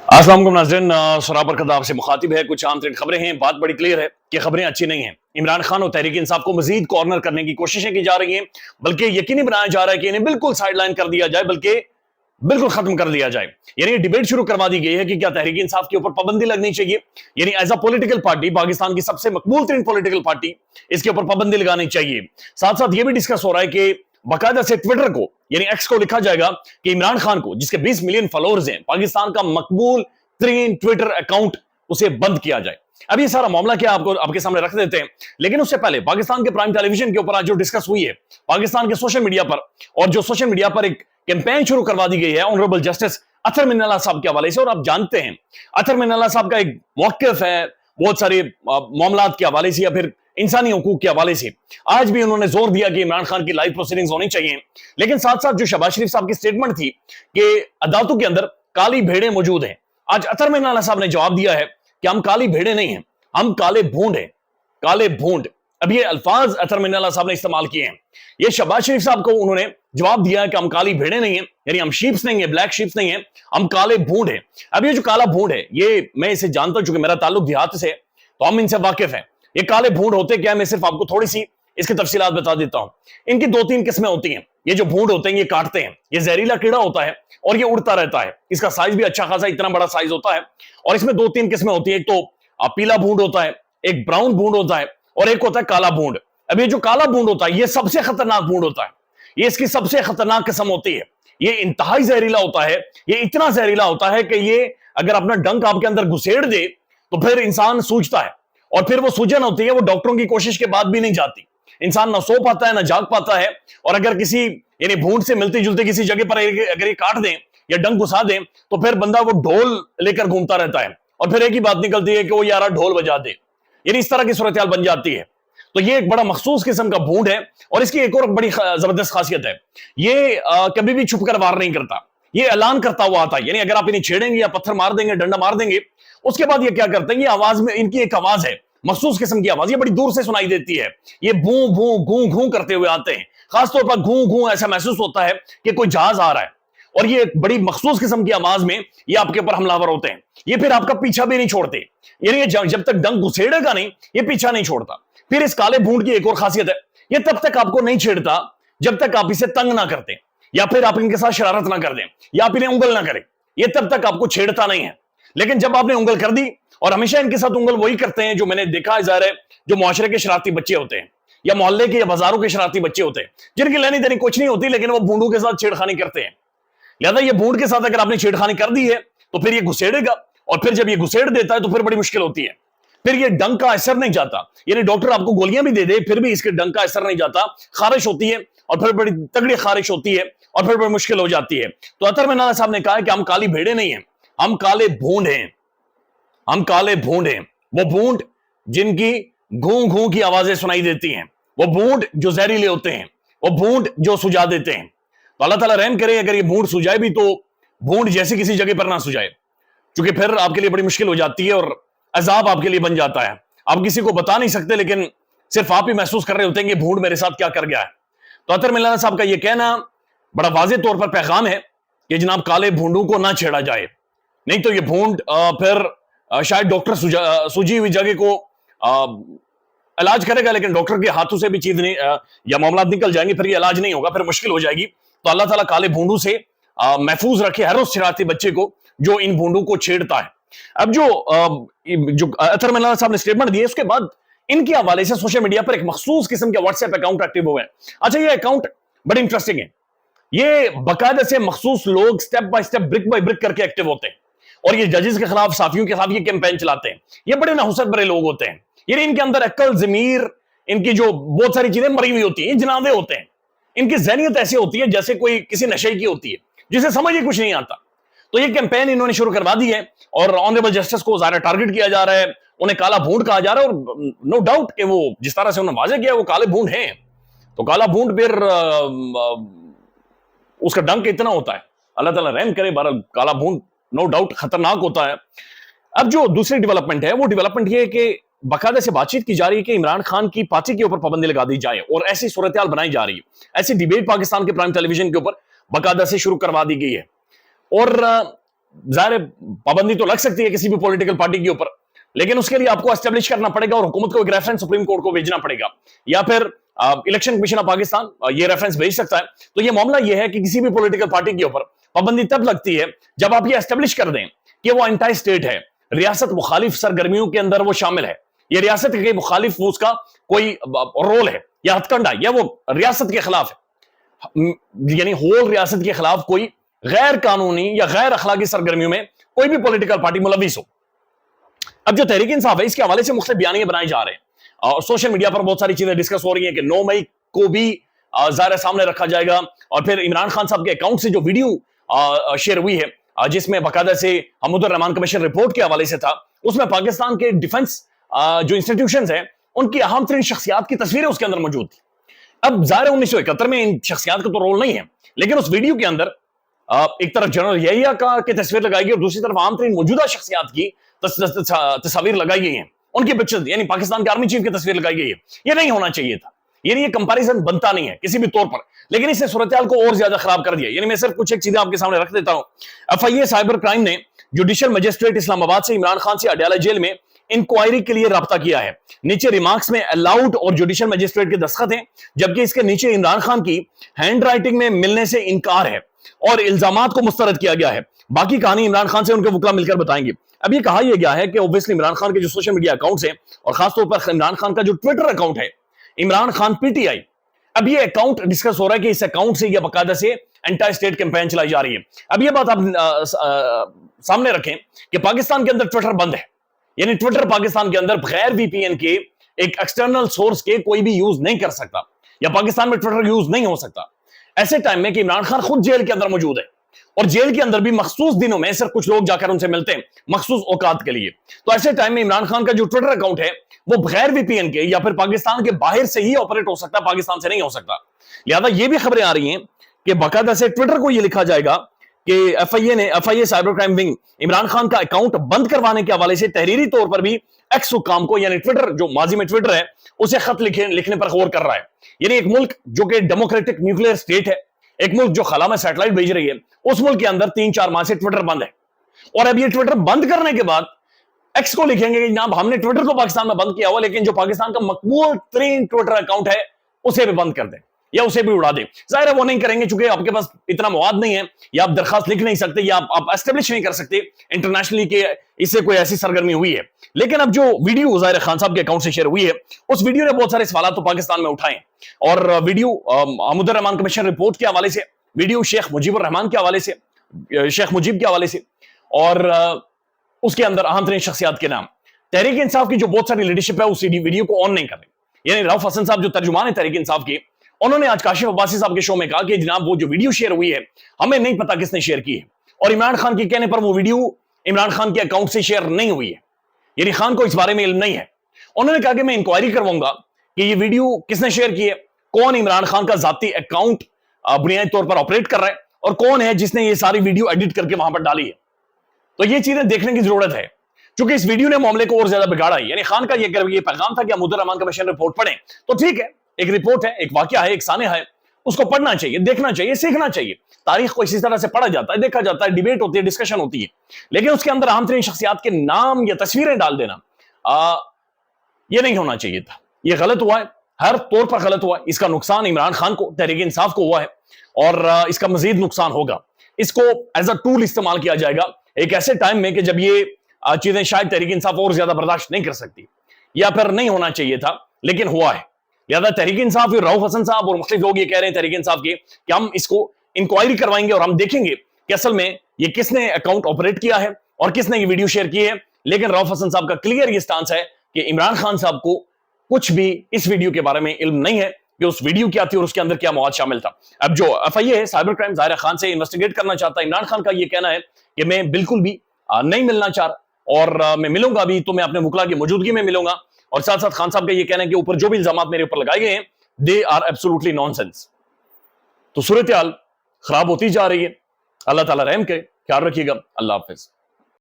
अस्सलाम वालेकुम नाज़रीन, सराबर कदाब से मुखातिब है। कुछ आम तरीन खबरें हैं। बात बड़ी क्लियर है कि खबरें अच्छी नहीं हैं। इमरान खान और तहरीक इंसाफ को मजीद कॉर्नर करने की कोशिशें की जा रही हैं, बल्कि यकीनी बनाया जा रहा है कि इन्हें बिल्कुल साइडलाइन कर दिया जाए, बल्कि बिल्कुल खत्म कर दिया जाए। यानी डिबेट शुरू करवा दी गई है कि क्या तहरीक इंसाफ के ऊपर पाबंदी लगनी चाहिए, यानी as a political party, Pakistan की सबसे मकबूल तरीन पॉलिटिकल पार्टी, इसके ऊपर पाबंदी लगानी चाहिए। साथ साथ यह भी डिस्कस हो रहा है कि बाकायदा से ट्विटर को यानी एक्स को लिखा जाएगा कि इमरान खान को, जिसके 20 मिलियन फॉलोअर्स हैं, पाकिस्तान का मकबूल तरीन ट्विटर अकाउंट, उसे बंद किया जाए। अब ये सारा मामला क्या आपको आपके सामने रख देते हैं, लेकिन उससे पहले पाकिस्तान के प्राइम टेलीविजन के ऊपर आज जो डिस्कस हुई है पाकिस्तान के सोशल मीडिया पर, और जो सोशल मीडिया पर एक कैंपेन शुरू करवा दी गई है ऑनरेबल जस्टिस अतर मिन्नाल्लाह साहब के हवाले से। और आप जानते हैं अतर मिन्नाल्लाह साहब का एक मौक़िफ़ है बहुत सारे मामलात के हवाले से या फिर इंसानी हुकूक के हवाले से। आज भी उन्होंने जोर दिया कि इमरान खान की लाइव प्रोसीडिंग्स होनी चाहिए, लेकिन साथ साथ जो शहबाज शरीफ साहब की स्टेटमेंट थी कि अदालतों के अंदर काली भेड़ें मौजूद हैं, आज अतर मिन्नाल्लाह साहब ने जवाब दिया है कि हम काली भेड़ें नहीं हैं, हम काले भूंड हैं, काले भूंड। अब ये अल्फाज अतर मिन्नाल्लाह साहब ने इस्तेमाल किए हैं। ये शहबाज शरीफ साहब को उन्होंने जवाब दिया है कि हम काली भेड़ें नहीं हैं, यानी हम शीप्स नहीं है, ब्लैक शीप्स नहीं है, हम काले भूंड हैं। अब ये जो काला भूंड है, ये मैं इसे जानता हूं, चूंकि मेरा ताल्लुक देहात से, तो हम इनसे वाकिफ हैं। ये काले भूंड होते क्या है, मैं सिर्फ आपको थोड़ी सी इसकी तफसीलात बता देता हूं। इनकी दो तीन किस्में होती हैं। ये जो भूंड होते हैं ये काटते हैं, ये जहरीला कीड़ा होता है और ये उड़ता रहता है। इसका साइज भी अच्छा खासा, इतना बड़ा साइज होता है। और इसमें दो तीन किस्में होती है, एक तो पीला भूंड होता है, एक ब्राउन भूंड होता है, और एक होता है काला भूंड। अब ये जो काला भूंड होता है ये सबसे खतरनाक भूंड होता है, ये इसकी सबसे खतरनाक किस्म होती है। ये इंतहाई जहरीला होता है, ये इतना जहरीला होता है कि ये अगर अपना डंक आपके अंदर घुसेड़ दे तो फिर इंसान सूझता है, और फिर वो सूजन होती है, वो डॉक्टरों की कोशिश के बाद भी नहीं जाती। इंसान ना सो पाता है ना जाग पाता है। और अगर किसी यानी भूंड से मिलती जुलती किसी जगह पर अगर ये काट दें या डंक घुसा दें तो फिर बंदा वो ढोल लेकर घूमता रहता है, और फिर एक ही बात निकलती है कि वो यार ढोल बजा दे। यानी इस तरह की सूरत हाल बन जाती है। तो ये एक बड़ा मखसूस किस्म का भूंड है, और इसकी एक और बड़ी जबरदस्त खासियत है, ये कभी भी छुप कर वार नहीं करता, ये ऐलान करता हुआ आता है। यानी अगर आप इन्हें छेड़ेंगे या पत्थर मार देंगे, डंडा मार देंगे, उसके बाद ये क्या करते हैं, ये आवाज में इनकी एक आवाज है, मखसूस किस्म की आवाज, ये बड़ी दूर से सुनाई देती है। ये भू भू घू घू करते हुए आते हैं। खासतौर पर घू घू ऐसा महसूस होता है कि कोई जहाज आ रहा है, और ये बड़ी मखसूस किस्म की आवाज में ये आपके ऊपर हमलावर होते हैं। ये फिर आपका पीछा भी नहीं छोड़ते, यानी जब तक डंक घुसेड़ेगा नहीं ये पीछा नहीं छोड़ता। फिर इस काले भूंड की एक और खासियत है, ये तब तक आपको नहीं छेड़ता जब तक आप इसे तंग ना करते, या फिर आप इनके साथ शरारत ना कर दें, या आप इन्हें उंगल ना करें। ये तब तक आपको छेड़ता नहीं है। लेकिन जब आपने उंगल कर दी, और हमेशा इनके साथ उंगल वही करते हैं जो मैंने देखा है, ज़ाहिर है, जो मुआशरे के शरारती बच्चे होते हैं, या मोहल्ले के या बाजारों के शरारती बच्चे होते हैं, जिनकी लेनी देनी कुछ नहीं होती, लेकिन वो भूंडों के साथ छेड़खानी करते हैं। लिहाजा ये भूंड के साथ अगर आपने छेड़खानी कर दी है तो फिर ये घुसेड़ेगा, और फिर जब ये घुसेड़ देता है तो फिर बड़ी मुश्किल होती है। फिर ये डंक का असर नहीं जाता, यानी डॉक्टर आपको गोलियां भी दे दे फिर भी इसके डंक का असर नहीं जाता, खारिश होती है, और फिर बड़ी तगड़ी खारिश होती है, और फिर बड़ी मुश्किल हो जाती है। तो अतर मिन्नाल्लाह साहब ने कहा कि हम काली भेड़े नहीं हैं, हम काले भूंड हैं, हम काले भूंड हैं। वो भूंड जिनकी घू घू की आवाजें सुनाई देती हैं, वो भूंड जो जहरीले होते हैं, वो भूंड जो सुझा देते हैं। तो अल्लाह ताला रहम करे, अगर ये भूंड सुझाए भी तो भूंड जैसे किसी जगह पर ना सुझाए, क्योंकि फिर आपके लिए बड़ी मुश्किल हो जाती है और अजाब आपके लिए बन जाता है। आप किसी को बता नहीं सकते, लेकिन सिर्फ आप ही महसूस कर रहे होते हैं कि भूंड मेरे साथ क्या कर गया है। तो अतर मिन्नाल्लाह साहब का यह कहना बड़ा वाज़ेह तौर पर पैगाम है कि जनाब काले भूंडों को ना छेड़ा जाए, नहीं तो ये भूंड फिर शायद डॉक्टर सूजी हुई जगह को इलाज करेगा, लेकिन डॉक्टर के हाथों से भी चीज नहीं या मामला निकल जाएंगे, फिर ये इलाज नहीं होगा, फिर मुश्किल हो जाएगी। तो अल्लाह ताला काले भूंडों से महफूज रखे हर उस शरारती बच्चे को जो इन भूंडों को छेड़ता है। अब जो अतर मिन्नाल्लाह साहब ने स्टेटमेंट दी है, उसके बाद इनके हवाले से सोशल मीडिया पर एक मखसूस किस्म के व्हाट्सएप अकाउंट एक्टिव हुए हैं। अच्छा, ये अकाउंट बड़े इंटरेस्टिंग है। ये बाकायदा से मखसूस लोग step by step, brick by brick करके एक्टिव होते हैं, और ये जजेस के खिलाफ, साफियों के खिलाफ ये कैंपेन चलाते हैं। ये बड़े नहुसत भरे लोग होते हैं, ये इनके अंदर अक्ल, ज़मीर, इनकी जो बहुत सारी चीजें मरी हुई होती हैं, जनादे होते हैं। इनकी ज़हनियत ऐसी होती है जैसे कोई किसी नशे की होती है, जिसे समझ ही कुछ नहीं आता। तो ये कैंपेन इन्होंने शुरू करवा दी है, और ऑनरेबल जस्टिस को ज़्यादा टारगेट किया जा रहा है, उन्हें काला भूंड कहा जा रहा है। और नो डाउट कि वो जिस तरह से उन्होंने वाजे किया वो काले भूंड हैं, तो काला भूंड फिर उसका डंक इतना होता है, अल्लाह ताला रहम करे। बहरहाल काला भूंड नो डाउट खतरनाक होता है। अब जो दूसरी डेवलपमेंट है, वो डेवलपमेंट ये है कि बाकायदा से बातचीत की जा रही है कि इमरान खान की पार्टी के ऊपर पाबंदी लगा दी जाए, और ऐसी सूरत हाल बनाई जा रही है। ऐसी डिबेट पाकिस्तान के प्राइम टेलीविजन के ऊपर बाकायदा से शुरू करवा दी गई है। और ظاہر پابندی تو لگ سکتی ہے کسی بھی پولیٹیکل پارٹی کے اوپر، لیکن اس کے لیے آپ کو اسٹیبلش کرنا پڑے گا اور حکومت کو ایک ریفرنس سپریم کورٹ کو بھیجنا پڑے گا، یا پھر الیکشن کمیشن آف پاکستان یہ ریفرنس بھیج سکتا ہے۔ تو یہ معاملہ یہ ہے کہ کسی بھی پولیٹیکل پارٹی کے اوپر پابندی تب لگتی ہے جب آپ یہ اسٹیبلش کر دیں کہ وہ انٹائی اسٹیٹ ہے، ریاست مخالف سرگرمیوں کے اندر وہ شامل ہے، یہ ریاست کے مخالف اس کا کوئی رول ہے یا ہتھ کنڈا، یا وہ ریاست کے خلاف ہے، یعنی ہول ریاست کے خلاف کوئی غیر قانونی یا غیر اخلاقی سرگرمیوں میں کوئی بھی پولیٹیکل پارٹی ملوث ہو۔ اب جو تحریک انصاف ہے اس کے حوالے سے مختلف بیانیے بنائے جا رہے ہیں اور سوشل میڈیا پر بہت ساری چیزیں ڈسکس ہو رہی ہیں کہ 9 مئی کو بھی ظاہر سامنے رکھا جائے گا، اور پھر عمران خان صاحب کے اکاؤنٹ سے جو ویڈیو شیئر ہوئی ہے جس میں باقاعدہ سے حمود الرحمان کمیشن رپورٹ کے حوالے سے تھا، اس میں پاکستان کے ڈیفنس جو انسٹیٹیوشنز ہیں ان کی اہم ترین شخصیات کی تصویریں اس کے اندر موجود تھی۔ اب ظاہر 1971 میں ان شخصیات کا تو رول نہیں ہے، لیکن اس ویڈیو کے اندر ایک طرف جنرل یحییٰ کی تصویر لگائی گئی اور دوسری طرف عام ترین موجودہ شخصیات کی تصاویر لگائی گئی ہیں، ان کی پکچر یعنی پاکستان کے آرمی چیف کی تصویر لگائی گئی ہے۔ یہ نہیں ہونا چاہیے تھا، یعنی یہ کمپیریزن بنتا نہیں ہے کسی بھی طور پر، لیکن اس نے صورتحال کو اور زیادہ خراب کر دیا۔ یعنی میں صرف کچھ ایک چیزیں آپ کے سامنے رکھ دیتا ہوں۔ FIA سائبر کرائم نے جوڈیشل مجسٹریٹ اسلام آباد سے عمران خان سے اڈیالہ جیل میں انکوائری کے لیے رابطہ کیا ہے۔ نیچے ریمارکس میں الاؤڈ اور جوڈیشل مجسٹریٹ کے دستخط ہیں، جبکہ اس کے نیچے عمران خان کی ہینڈ رائٹنگ میں ملنے سے انکار ہے اور الزامات کو مسترد کیا گیا ہے۔ باقی کہانی عمران خان سے ان کے وکلا مل کر بتائیں گے۔ اب یہ کہا یہ گیا ہے کہ اوبویسلی عمران خان کے جو سوشل میڈیا اکاؤنٹس ہیں اور خاص طور پر عمران خان کا جو ٹویٹر اکاؤنٹ ہے عمران خان PTI، اب یہ اکاؤنٹ ڈسکس ہو رہا ہے کہ اس اکاؤنٹ سے یہ باقاعدہ سے انٹی اسٹیٹ کیمپین چلائی جا رہی ہے۔ اب یہ بات آپ سامنے رکھیں کہ پاکستان کے اندر ٹویٹر بند ہے، یعنی ٹویٹر پاکستان کے اندر بغیر VPN کے ایک ایکسٹرنل سورس کے کوئی بھی یوز نہیں کر سکتا، یا پاکستان میں ٹویٹر یوز نہیں ہو سکتا۔ ایسے ٹائم میں کہ عمران خان خود جیل کے اندر موجود ہے اور جیل کے اندر بھی مخصوص دنوں میں صرف کچھ لوگ جا کر ان سے ملتے ہیں مخصوص اوقات کے لیے، تو ایسے ٹائم میں عمران خان کا جو ٹویٹر اکاؤنٹ ہے وہ بغیر VPN کے یا پھر پاکستان کے باہر سے ہی آپریٹ ہو سکتا ہے، پاکستان سے نہیں ہو سکتا۔ لہذا یہ بھی خبریں آ رہی ہیں کہ باقاعدہ سے ٹویٹر کو یہ لکھا جائے گا کہ FIA cyber crime wing Imran Khan کا اکاؤنٹ بند کروانے کے حوالے سے تحریری طور پر بھی ایکس حکام کو، یعنی ٹویٹر جو ماضی میں ٹویٹر ہے، اسے خط لکھنے پر غور کر رہا ہے۔ یعنی ایک ملک جو کہ ڈیموکریٹک نیوکلیئر اسٹیٹ ہے، ایک ملک جو خلا میں سیٹلائٹ بھیج رہی ہے، اس ملک کے اندر 3-4 ماہ سے ٹویٹر بند ہے، اور اب یہ ٹویٹر بند کرنے کے بعد ایکس کو لکھیں گے کہ جناب ہم نے ٹویٹر تو پاکستان میں بند کیا ہوا، لیکن جو پاکستان کا مقبول ترین ٹویٹر اکاؤنٹ ہے اسے بھی بند کر دیں یا اسے بھی اڑا دیں۔ ظاہر ہے وہ نہیں کریں گے چونکہ آپ کے پاس اتنا مواد نہیں ہے، یا آپ درخواست لکھ نہیں سکتے، یا آپ اسٹیبلش نہیں کر سکتے انٹرنیشنلی کہ اس سے کوئی ایسی سرگرمی ہوئی ہے۔ لیکن اب جو ویڈیو ظاہر خان صاحب کے اکاؤنٹ سے شیئر ہوئی ہے، اس ویڈیو نے بہت سارے سوالات تو پاکستان میں اٹھائے، اور ویڈیو حمود الرحمان کمیشن رپورٹ کے حوالے سے، ویڈیو شیخ مجیب الرحمان کے حوالے سے، شیخ مجیب کے حوالے سے، اور اس کے اندر اہم ترین شخصیات کے نام۔ تحریک انصاف کی جو بہت ساری لیڈرشپ ہے اس ویڈیو کو آن نہیں کر رہی، یعنی رؤف حسن صاحب جو ترجمان ہے تحریک انصاف کے، انہوں نے آج کاشف عباسی صاحب کے شو میں کہا کہ جناب وہ جو ویڈیو شیئر ہوئی ہے ہمیں نہیں پتا کس نے شیئر کی ہے، اور عمران خان کے کہنے پر وہ ویڈیو عمران خان کے اکاؤنٹ سے شیئر نہیں ہوئی ہے، یعنی خان کو اس بارے میں علم نہیں ہے۔ انہوں نے کہا کہ میں انکوائری کرواؤں گا کہ یہ ویڈیو کس نے شیئر کی ہے، کون عمران خان کا ذاتی اکاؤنٹ بنیادی طور پر آپریٹ کر رہا ہے، اور کون ہے جس نے یہ ساری ویڈیو ایڈٹ کر کے وہاں پر ڈالی ہے۔ تو یہ چیزیں دیکھنے کی ضرورت ہے، چونکہ اس ویڈیو نے معاملے کو اور زیادہ بگاڑا ہے۔ یعنی خان کا یہ پیغام تھا کہ حمود الرحمان کمیشن رپورٹ پڑھیں، تو ٹھیک ہے، ایک رپورٹ ہے، ایک واقعہ ہے، ایک سانحہ ہے، اس کو پڑھنا چاہیے، دیکھنا چاہیے، سیکھنا چاہیے۔ تاریخ کو اسی طرح سے پڑھا جاتا ہے، دیکھا جاتا ہے، ڈیبیٹ ہوتی ہے، ڈسکشن ہوتی ہے، لیکن اس کے اندر اہم ترین شخصیات کے نام یا تصویریں ڈال دینا یہ نہیں ہونا چاہیے تھا۔ یہ غلط ہوا ہے، ہر طور پر غلط ہوا ہے۔ اس کا نقصان عمران خان کو، تحریک انصاف کو ہوا ہے، اور اس کا مزید نقصان ہوگا۔ اس کو ایز اے ٹول استعمال کیا جائے گا ایک ایسے ٹائم میں کہ جب یہ چیزیں شاید تحریک انصاف اور زیادہ برداشت نہیں کر سکتی، یا پھر نہیں ہونا چاہیے تھا لیکن ہوا ہے۔ لہذا تحریک انصاف، رؤف حسن صاحب اور مختلف لوگ یہ کہہ رہے ہیں تحریک انصاف کے کہ ہم اس کو انکوائری کروائیں گے اور ہم دیکھیں گے کہ اصل میں یہ کس نے اکاؤنٹ آپریٹ کیا ہے اور کس نے یہ ویڈیو شیئر کی ہے۔ لیکن رؤف حسن صاحب کا کلیئر یہ سٹانس ہے کہ عمران خان صاحب کو کچھ بھی اس ویڈیو کے بارے میں علم نہیں ہے کہ اس ویڈیو کیا تھی اور اس کے اندر کیا مواد شامل تھا۔ اب جو FIA ہے سائبر کرائم ظاہر خان سے انویسٹیگیٹ کرنا چاہتا ہے۔ عمران خان کا یہ کہنا ہے کہ میں بالکل بھی نہیں ملنا چاہ رہا، اور میں ملوں گا بھی تو میں اپنے وکلا کی موجودگی میں ملوں گا، اور ساتھ ساتھ خان صاحب کا یہ کہنا ہے کہ اوپر جو بھی الزامات میرے اوپر لگائے گئے ہیں they are absolutely nonsense۔ تو صورتحال خراب ہوتی جا رہی ہے۔ اللہ تعالیٰ رحم کرے، خیال رکھیے گا، اللہ حافظ۔